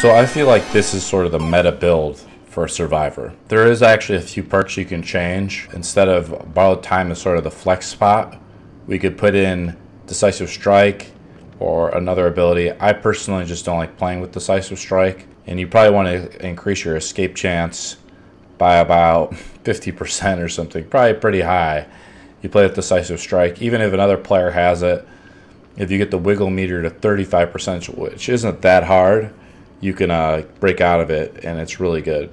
So I feel like this is sort of the meta build for Survivor. There is actually a few perks you can change. Instead of borrowed time as sort of the flex spot, we could put in Decisive Strike or another ability. I personally just don't like playing with Decisive Strike, and you probably want to increase your escape chance by about 50% or something, probably pretty high. You play with Decisive Strike, even if another player has it. If you get the wiggle meter to 35%, which isn't that hard, you can break out of it, and it's really good.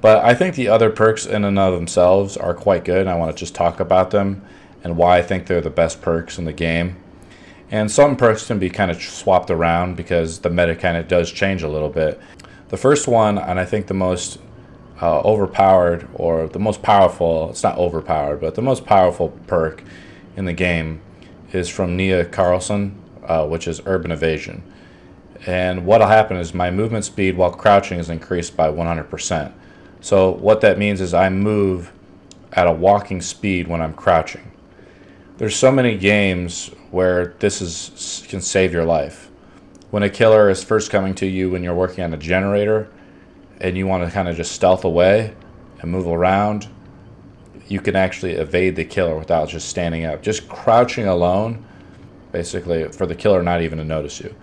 But I think the other perks in and of themselves are quite good, and I want to just talk about them and why I think they're the best perks in the game. And some perks can be kind of swapped around because the meta kind of does change a little bit. The first one, and I think the most overpowered, or the most powerful, it's not overpowered, but the most powerful perk in the game is from Nia Carlson, which is Urban Evasion. And what'll happen is my movement speed while crouching is increased by 100%. So what that means is I move at a walking speed when I'm crouching. There's so many games where this can save your life. When a killer is first coming to you when you're working on a generator and you want to kind of just stealth away and move around, you can actually evade the killer without just standing up. Just crouching alone, basically, for the killer not even to notice you.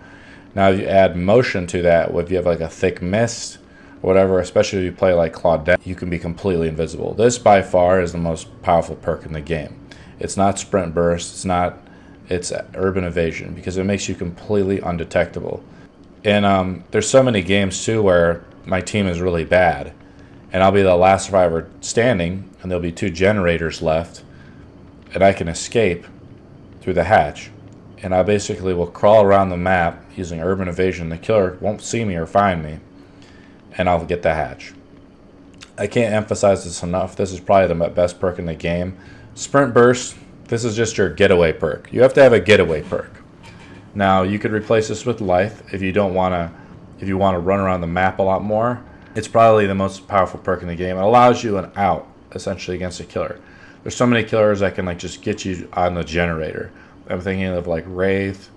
Now, if you add motion to that, if you have like a thick mist or whatever, especially if you play like Claudette, you can be completely invisible. This by far is the most powerful perk in the game. It's not Sprint Burst, it's Urban Evasion, because it makes you completely undetectable. And there's so many games too where my team is really bad, and I'll be the last survivor standing, and there'll be 2 generators left, and I can escape through the hatch. And I basically will crawl around the map using Urban Evasion. The killer won't see me or find me, and I'll get the hatch. I can't emphasize this enough. This is probably the best perk in the game. Sprint Burst, this is just your getaway perk. You have to have a getaway perk. Now, you could replace this with Life if you don't want to. If you want to run around the map a lot more. It's probably the most powerful perk in the game. It allows you an out, essentially, against a killer. There's so many killers that can like just get you on the generator. I'm thinking of like Wraith,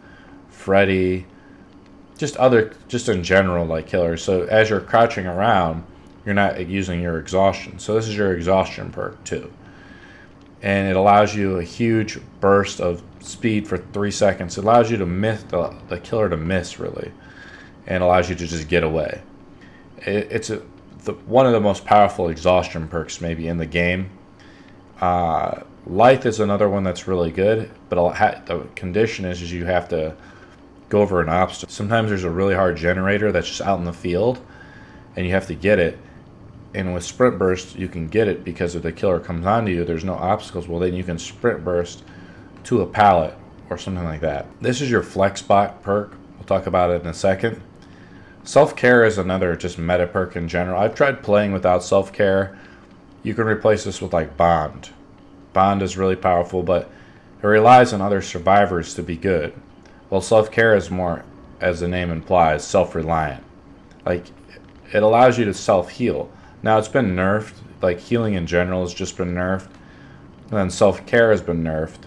Freddy, just in general like killers. So as you're crouching around, you're not using your exhaustion. So this is your exhaustion perk too. And it allows you a huge burst of speed for 3 seconds. It allows you to miss the killer to miss, really, and allows you to just get away. It's one of the most powerful exhaustion perks maybe in the game. Life is another one that's really good, but the condition is you have to go over an obstacle. Sometimes there's a really hard generator that's just out in the field, and you have to get it. And with Sprint Burst, you can get it because if the killer comes onto you, there's no obstacles. Well, then you can Sprint Burst to a pallet or something like that. This is your Flex Spot perk. We'll talk about it in a second. Self-Care is another just meta perk in general. I've tried playing without Self-Care. You can replace this with like Bond. Bond is really powerful, but it relies on other survivors to be good. Well, Self-Care is more, as the name implies, self-reliant. Like, it allows you to self-heal. Now, it's been nerfed. Like, healing in general has just been nerfed. And then Self-Care has been nerfed.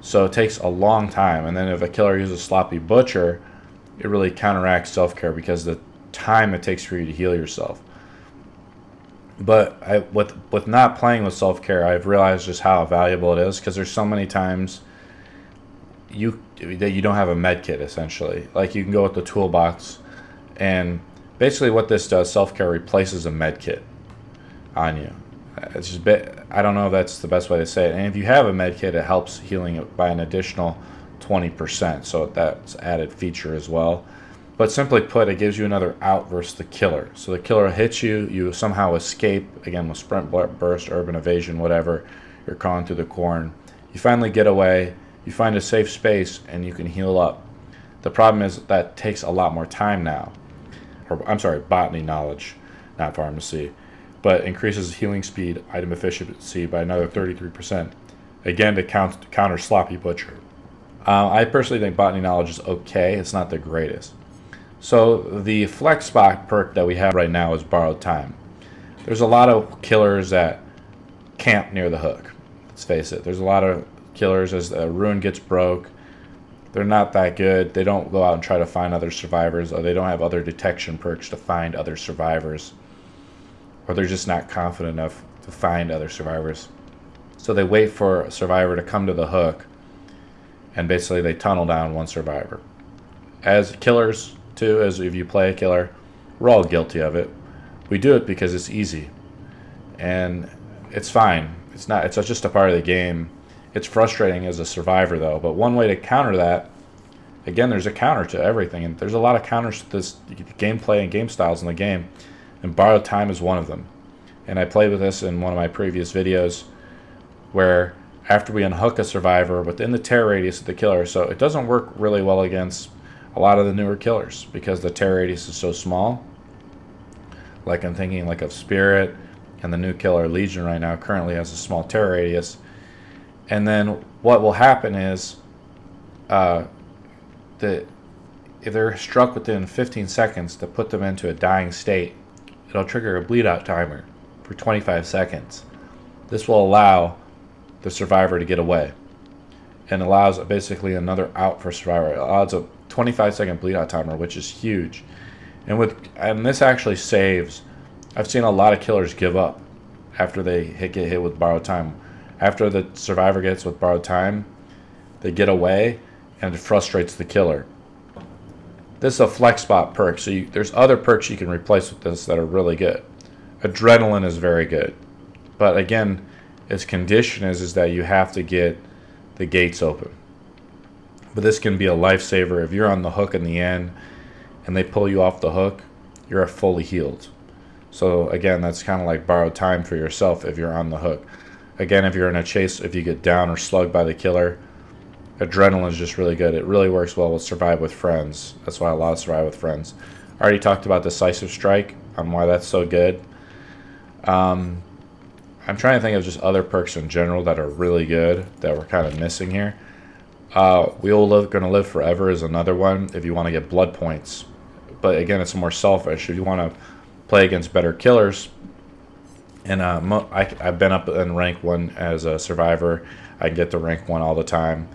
So it takes a long time. And then if a killer uses Sloppy Butcher, it really counteracts Self-Care because the time it takes for you to heal yourself. But with not playing with Self-Care, I've realized just how valuable it is, because there's so many times that you don't have a med kit, essentially. Like, you can go with the toolbox, and basically what this does, Self-Care replaces a med kit on you. It's just I don't know if that's the best way to say it. And if you have a med kit, it helps healing it by an additional 20%, so that's added feature as well. But simply put, it gives you another out versus the killer. So the killer hits you, you somehow escape, again with Sprint Burst, Urban Evasion, whatever, you're crawling through the corn. You finally get away, you find a safe space, and you can heal up. The problem is that takes a lot more time now. Or, I'm sorry, botany knowledge, not pharmacy. But increases healing speed, item efficiency by another 33%. Again, to counter Sloppy Butcher. I personally think botany knowledge is okay. It's not the greatest. So the Flex Spot perk that we have right now is Borrowed Time. There's a lot of killers that camp near the hook. Let's face it. There's a lot of killers as the ruin gets broke. they're not that good. They don't go out and try to find other survivors, or they don't have other detection perks to find other survivors, or they're just not confident enough to find other survivors. So they wait for a survivor to come to the hook, and basically they tunnel down one survivor. As killers too, as if you play a killer, we're all guilty of it. We do it because it's easy, and it's fine. It's not. It's just a part of the game. It's frustrating as a survivor, though. But one way to counter that, again, there's a counter to everything, and there's a lot of counters to this gameplay and game styles in the game, and borrowed time is one of them. And I played with this in one of my previous videos, where after we unhook a survivor within the tear radius of the killer, so it doesn't work really well against a lot of the newer killers because the tear radius is so small. Like I'm thinking like of Spirit, and the new killer Legion right now currently has a small tear radius. And then what will happen is that if they're struck within 15 seconds to put them into a dying state, it'll trigger a bleed out timer for 25 seconds. This will allow the survivor to get away, and allows basically another out for survivor. It allows a 25-second bleed out timer, which is huge. And this actually saves. I've seen a lot of killers give up after they get hit with borrowed time. After the survivor gets with borrowed time, they get away, and it frustrates the killer. This is a flex spot perk, so there's other perks you can replace with this that are really good. Adrenaline is very good, but again, its condition is that you have to get the gates open. But this can be a lifesaver if you're on the hook in the end, and they pull you off the hook. You're fully healed. So again, that's kind of like borrowed time for yourself if you're on the hook. Again, if you're in a chase, if you get down or slugged by the killer, adrenaline is just really good. It really works well with Survive with Friends. That's why a lot of Survive with Friends. I already talked about Decisive Strike on why that's so good. I'm trying to think of just other perks in general that are really good that we're kind of missing here. We All Gonna Live Forever is another one if you want to get blood points. But again, it's more selfish. If you want to play against better killers, and I've been up in rank 1 as a survivor. I can get to rank 1 all the time.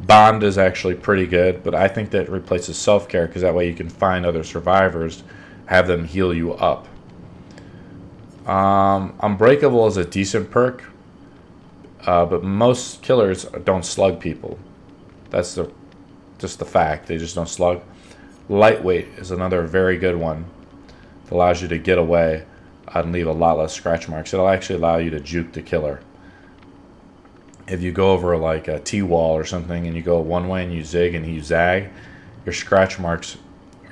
Bond is actually pretty good, but I think that replaces self-care because that way you can find other survivors, have them heal you up. Unbreakable is a decent perk, but most killers don't slug people. That's just the fact. They just don't slug. Lightweight is another very good one. It allows you to get away and leave a lot less scratch marks. It'll actually allow you to juke the killer. If you go over like a T-wall or something and you go one way and you zig and you zag, your scratch marks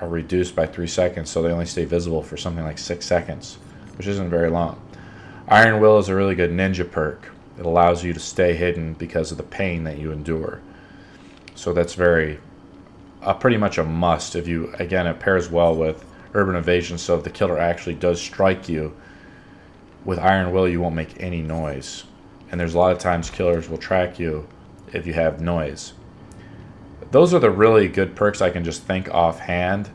are reduced by 3 seconds, so they only stay visible for something like 6 seconds, which isn't very long. Iron Will is a really good ninja perk. It allows you to stay hidden because of the pain that you endure. So that's pretty much a must. If you, again, it pairs well with Urban Evasion, so if the killer actually does strike you with Iron Will, you won't make any noise. And there's a lot of times killers will track you if you have noise. Those are the really good perks I can just think offhand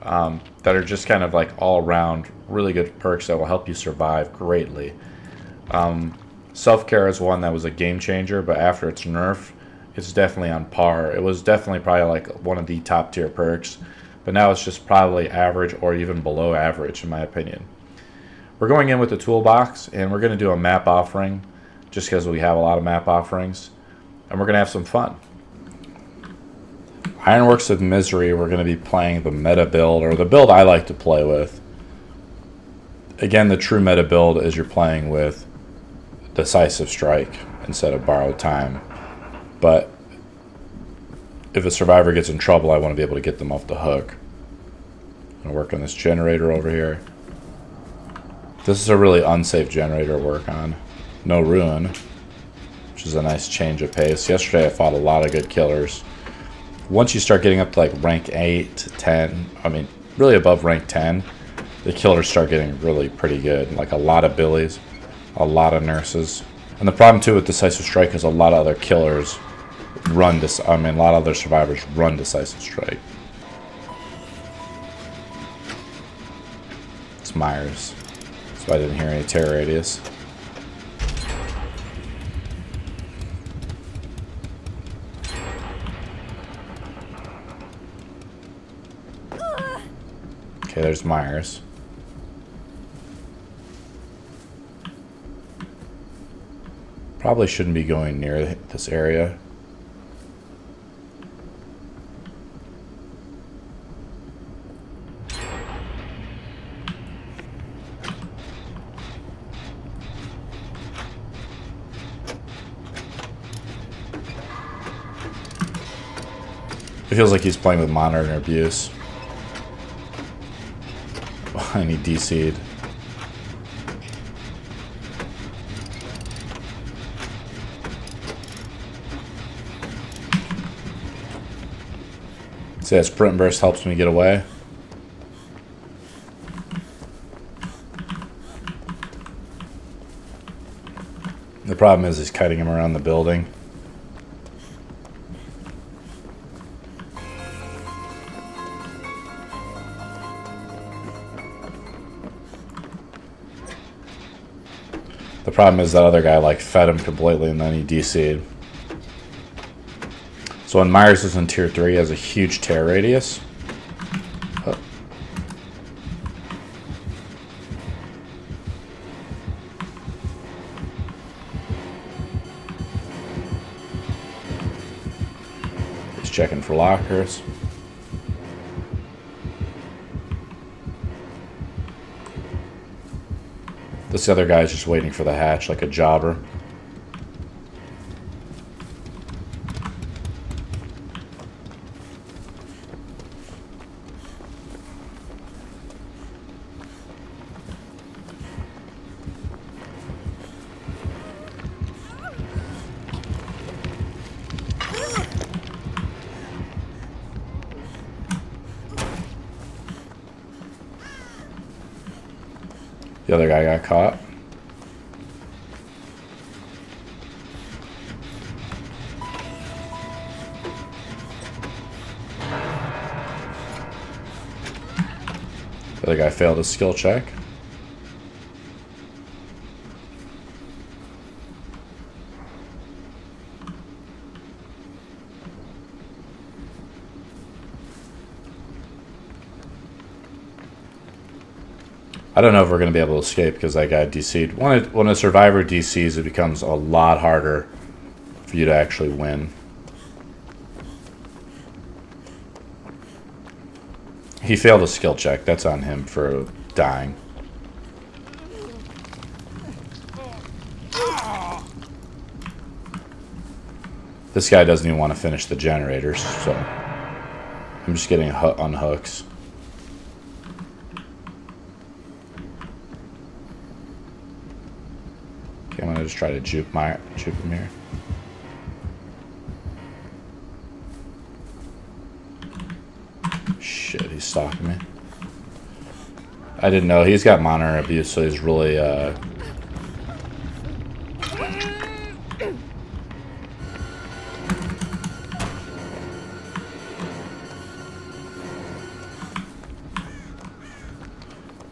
that are just kind of like all around really good perks that will help you survive greatly. Self-care is one that was a game changer, but after its nerf, it's definitely on par. It was definitely probably like one of the top tier perks, but now it's just probably average or even below average in my opinion. We're going in with the toolbox, and we're going to do a map offering just because we have a lot of map offerings, and we're going to have some fun. Ironworks of Misery, we're going to be playing the meta build, or the build I like to play with. Again, the true meta build is you're playing with Decisive Strike instead of Borrowed Time. But if a survivor gets in trouble, I want to be able to get them off the hook. I'm going to work on this generator over here. This is a really unsafe generator to work on. No ruin, which is a nice change of pace. Yesterday I fought a lot of good killers. Once you start getting up to like rank 8 to 10, I mean really above rank 10, the killers start getting really pretty good. Like a lot of billies, a lot of nurses. And the problem too with Decisive Strike is a lot of other killers run this. I mean, a lot of other survivors run Decisive Strike. It's Myers. That's why I didn't hear any tear radius. Okay, there's Myers. Probably shouldn't be going near this area. It feels like he's playing with monitor and abuse. And he DC'd. See, that sprint burst helps me get away. The problem is he's kiting him around the building. The problem is that other guy like fed him completely and then he DC'd. So when Myers is in tier 3, he has a huge tear radius. Oh. He's checking for lockers. This other guy's just waiting for the hatch like a jobber. The other guy got caught. The other guy failed his skill check. I don't know if we're going to be able to escape because that guy DC'd. When a survivor DCs, it becomes a lot harder for you to actually win. He failed a skill check. That's on him for dying. This guy doesn't even want to finish the generators, so I'm just getting on hooks. Okay, I'm gonna just try to juke him here. Shit, he's stalking me. I didn't know. He's got monitor abuse, so he's really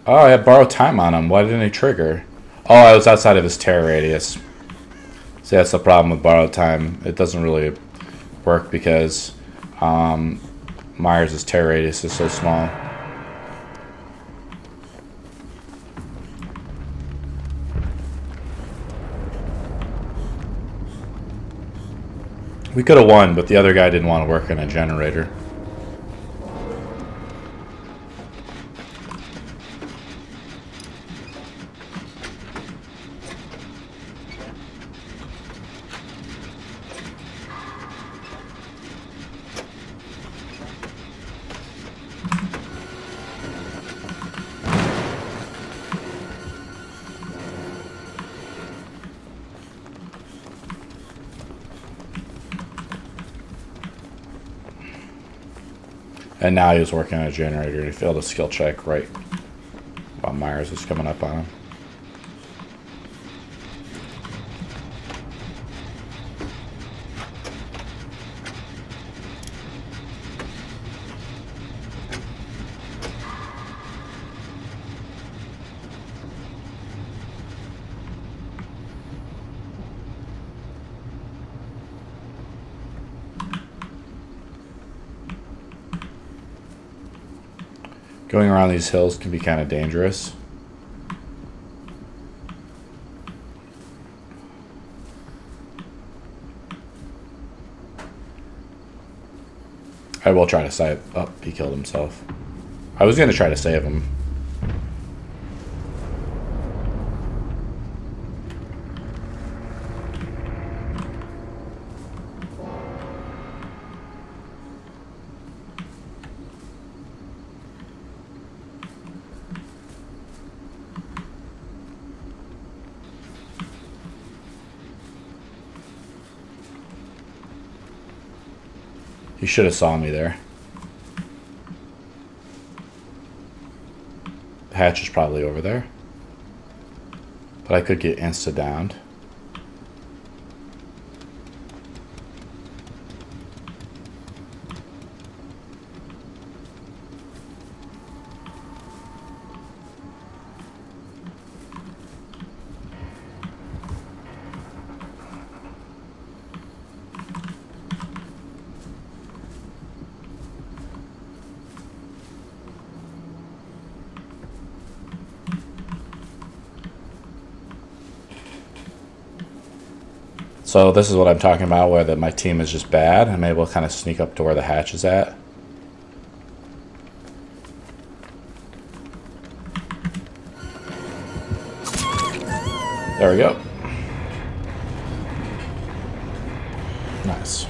Oh, I had borrowed time on him. Why didn't he trigger? Oh, I was outside of his tear radius. See, that's the problem with borrowed time. It doesn't really work because Myers' tear radius is so small. We could have won, but the other guy didn't want to work on a generator. And now he was working on a generator and he failed a skill check right while Myers was coming up on him. Going around these hills can be kind of dangerous. I will try to save. Oh, he killed himself. I was going to try to save him. He should have saw me there. The hatch is probably over there. But I could get insta-downed. So this is what I'm talking about, where my team is just bad. I'm able to kind of sneak up to where the hatch is at. There we go. Nice.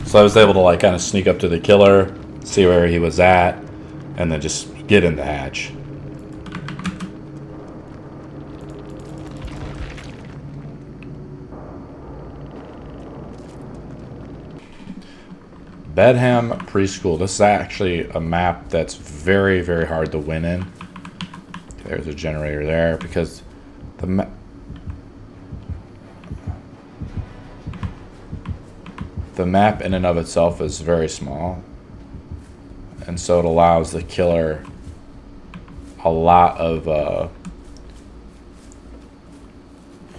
So I was able to like kind of sneak up to the killer, see where he was at, and then just get in the hatch. Bedham Preschool. This is actually a map that's very, very hard to win in. There's a generator there because the map in and of itself is very small, and so it allows the killer a lot of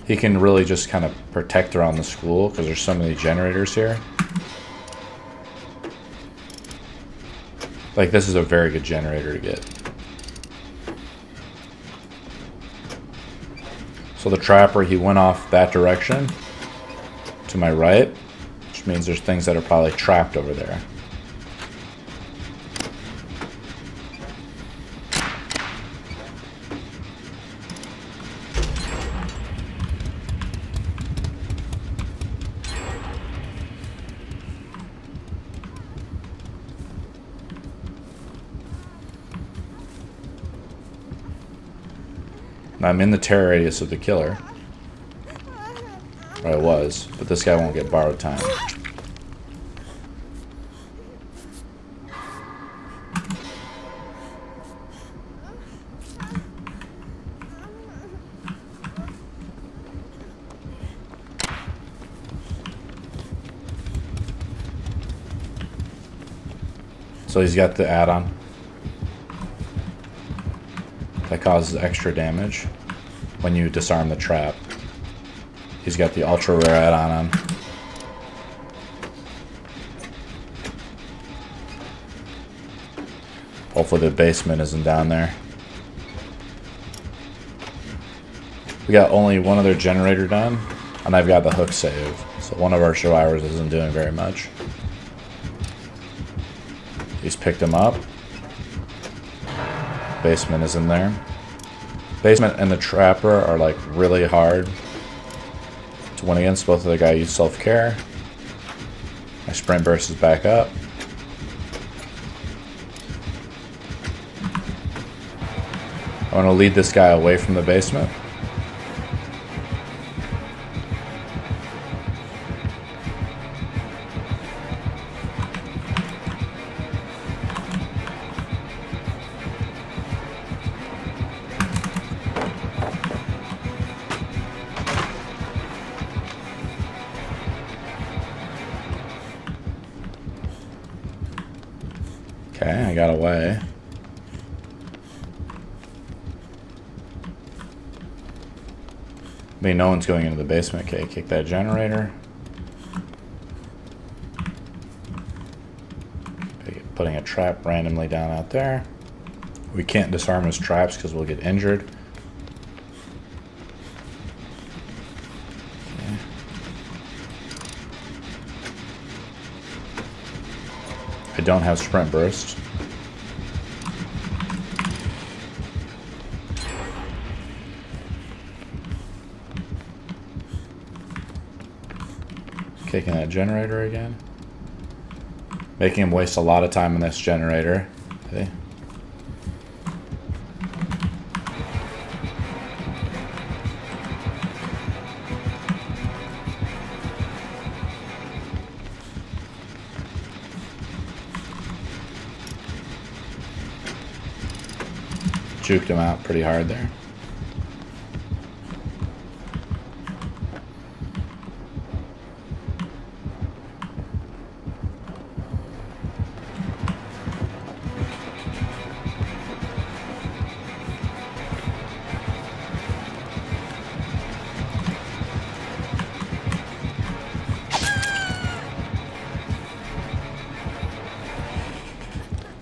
he can really just kind of protect around the school because there's so many generators here. Like, this is a very good generator to get. So the trapper, he went off that direction to my right, which means there's things that are probably trapped over there. I'm in the terror radius of the killer. Or I was, but this guy won't get borrowed time. So he's got the add-on that causes extra damage when you disarm the trap. He's got the ultra rare add-on on. Hopefully the basement isn't down there. We got only one other generator done, and I've got the hook save. So one of our survivors isn't doing very much. He's picked him up. Basement is in there. Basement and the trapper are like really hard to win against. Both of the guys use self-care. My sprint burst is back up. I want to lead this guy away from the basement. Okay, I got away. I mean, no one's going into the basement. Okay, kick that generator. putting a trap randomly down out there. We can't disarm his traps because we'll get injured. Okay. I don't have sprint burst. Kicking that generator again. Making him waste a lot of time on this generator. Okay. Juked him out pretty hard there.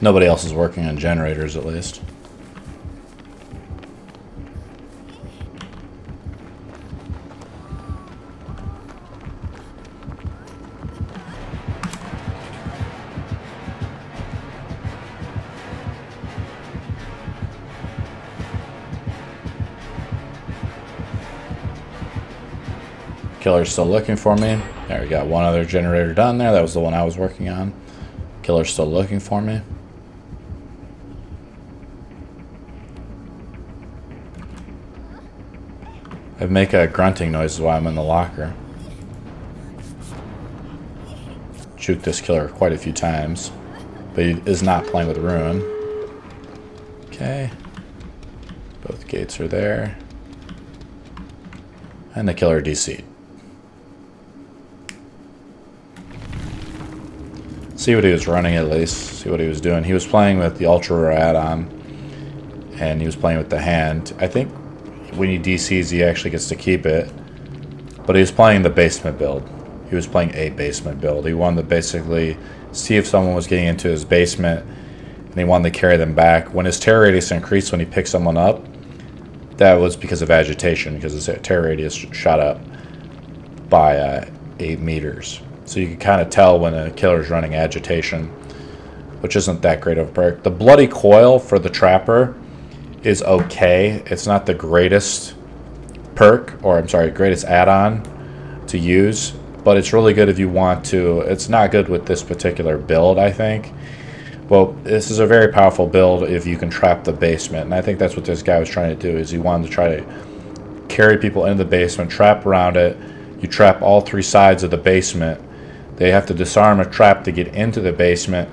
Nobody else is working on generators, at least. Killer's still looking for me. There, we got one other generator done there. That was the one I was working on. Killer's still looking for me. I make a grunting noise while I'm in the locker. Juked this killer quite a few times, but he is not playing with Ruin. Okay. Both gates are there. And the killer DC'd. See what he was running at least. See what he was doing. He was playing with the Ultra Rare add-on, and he was playing with the hand. I think when he DCs, he actually gets to keep it. But he was playing the basement build. He was playing a basement build. He wanted to basically see if someone was getting into his basement, and he wanted to carry them back. When his terror radius increased when he picked someone up, that was because of agitation, because his terror radius shot up by 8 meters. So you can kind of tell when a killer's running agitation, which isn't that great of a perk. The Bloody Coil for the Trapper is okay. It's not the greatest perk, or I'm sorry, greatest add-on to use, but it's really good if you want to. It's not good with this particular build, I think. Well, this is a very powerful build if you can trap the basement, and I think that's what this guy was trying to do, is he wanted to try to carry people into the basement, trap around it. You trap all 3 sides of the basement. They have to disarm a trap to get into the basement.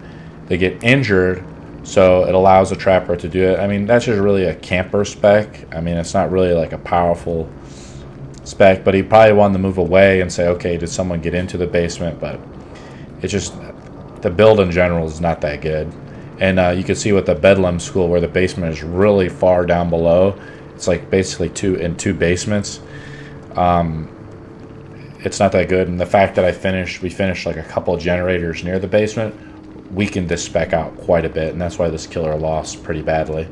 They get injured, so it allows the trapper to do it. I mean, that's just really a camper spec. I mean, it's not really like a powerful spec, but he probably wanted to move away and say, okay, did someone get into the basement? But it's just, the build in general is not that good. And you can see with the Bedlam School, where the basement is really far down below. It's like basically two basements. It's not that good. And the fact that we finished like a couple of generators near the basement, weakened this spec out quite a bit, and that's why this killer lost pretty badly.